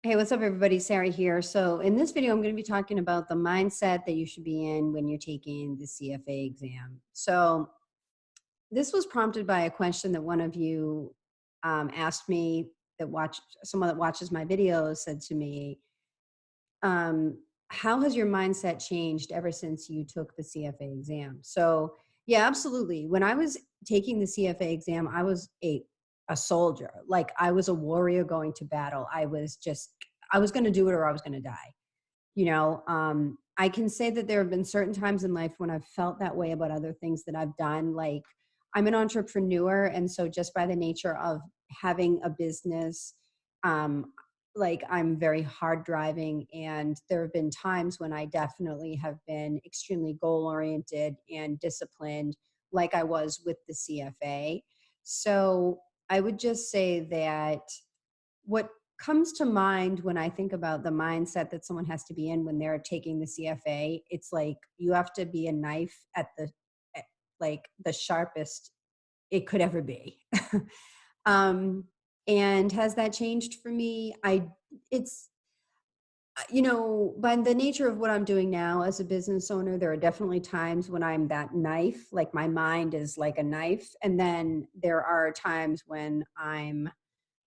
Hey, what's up, everybody? Sarah here. So, in this video, I'm going to be talking about the mindset that you should be in when you're taking the CFA exam. So, this was prompted by a question that one of you asked me that watched someone that watches my videos said to me, um, how has your mindset changed ever since you took the CFA exam? So, yeah, absolutely. When I was taking the CFA exam, I was a soldier. Like I was a warrior going to battle. I was going to do it or I was going to die. I can say that there have been certain times in life when I've felt that way about other things that I've done. Like I'm an entrepreneur, and so just by the nature of having a business, um, like I'm very hard driving, and there have been times when I definitely have been extremely goal oriented and disciplined, like I was with the CFA. So I would just say that what comes to mind when I think about the mindset that someone has to be in when they're taking the CFA, it's like you have to be a knife at at, like the sharpest it could ever be. um, and has that changed for me? It's, by the nature of what I'm doing now as a business owner, there are definitely times when I'm that knife, like my mind is like a knife. And then there are times when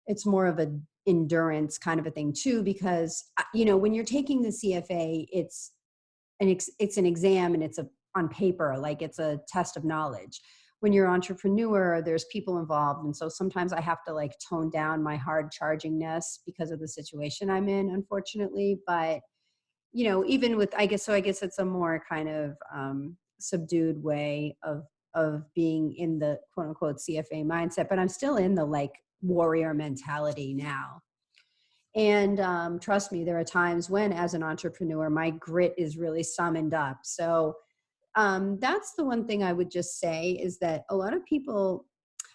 it's more of a endurance kind of a thing too, because when you're taking the CFA, it's an exam and on paper, like it's a test of knowledge. When you're an entrepreneur, there's people involved, and so sometimes I have to like tone down my hard chargingness because of the situation I'm in, unfortunately. But even with, I guess it's a more kind of subdued way of being in the quote unquote CFA mindset, but I'm still in the like warrior mentality now. And trust me, there are times when, as an entrepreneur, my grit is really summoned up. So that's the one thing I would just say is that a lot of people.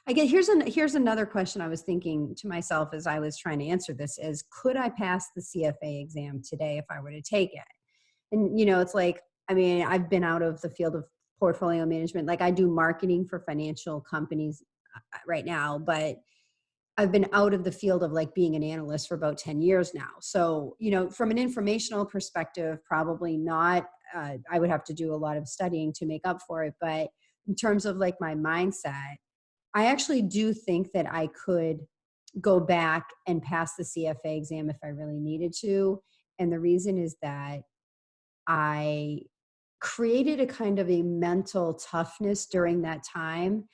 I get here's another question I was thinking to myself as I was trying to answer this: is could I pass the CFA exam today if I were to take it? And it's like, I mean, I've been out of the field of portfolio management. Like I do marketing for financial companies right now, but I've been out of the field of like being an analyst for about 10 years now. So, from an informational perspective, probably not. I would have to do a lot of studying to make up for it. But in terms of like my mindset, I actually do think that I could go back and pass the CFA exam if I really needed to. And the reason is that I created a kind of a mental toughness during that time.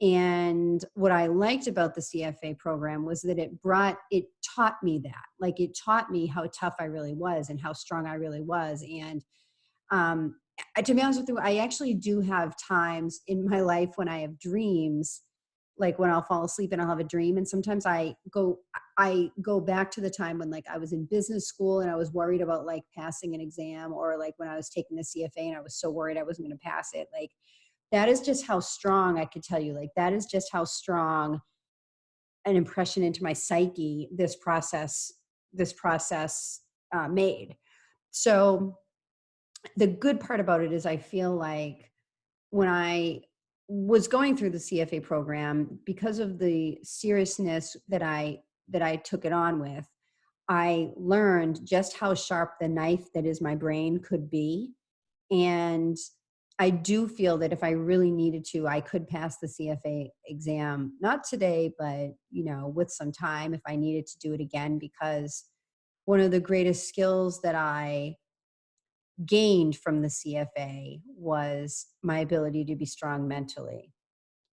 And what I liked about the CFA program was that it taught me that. Like it taught me how tough I really was and how strong I really was. And to be honest with you, I actually do have times in my life when I have dreams, like when I'll fall asleep and I'll have a dream. And sometimes I go back to the time when like I was in business school and I was worried about like passing an exam, or like when I was taking the CFA and I was so worried I wasn't going to pass it. Like that is just how strong, I could tell you, like that is just how strong an impression into my psyche this process made. So the good part about it is I feel like when I was going through the CFA program, because of the seriousness that I took it on with, I learned just how sharp the knife that is my brain could be. And I do feel that if I really needed to, I could pass the CFA exam, not today, but with some time if I needed to do it again, because one of the greatest skills that I gained from the CFA was my ability to be strong mentally,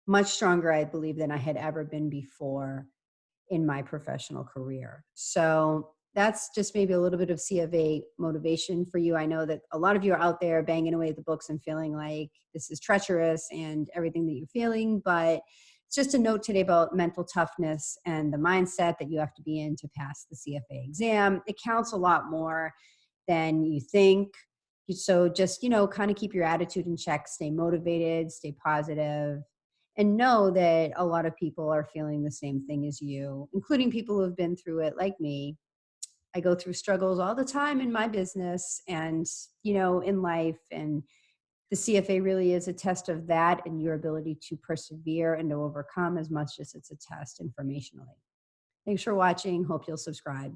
much stronger, I believe, than I had ever been before in my professional career. So that's just maybe a little bit of CFA motivation for you. I know that a lot of you are out there banging away at the books and feeling like this is treacherous and everything that you're feeling, but it's just a note today about mental toughness and the mindset that you have to be in to pass the CFA exam. It counts a lot more than you think. So just, kind of keep your attitude in check, stay motivated, stay positive, and know that a lot of people are feeling the same thing as you, including people who have been through it like me. I go through struggles all the time in my business and, in life. And the CFA really is a test of that and your ability to persevere and to overcome, as much as it's a test informationally. Thanks for watching. Hope you'll subscribe.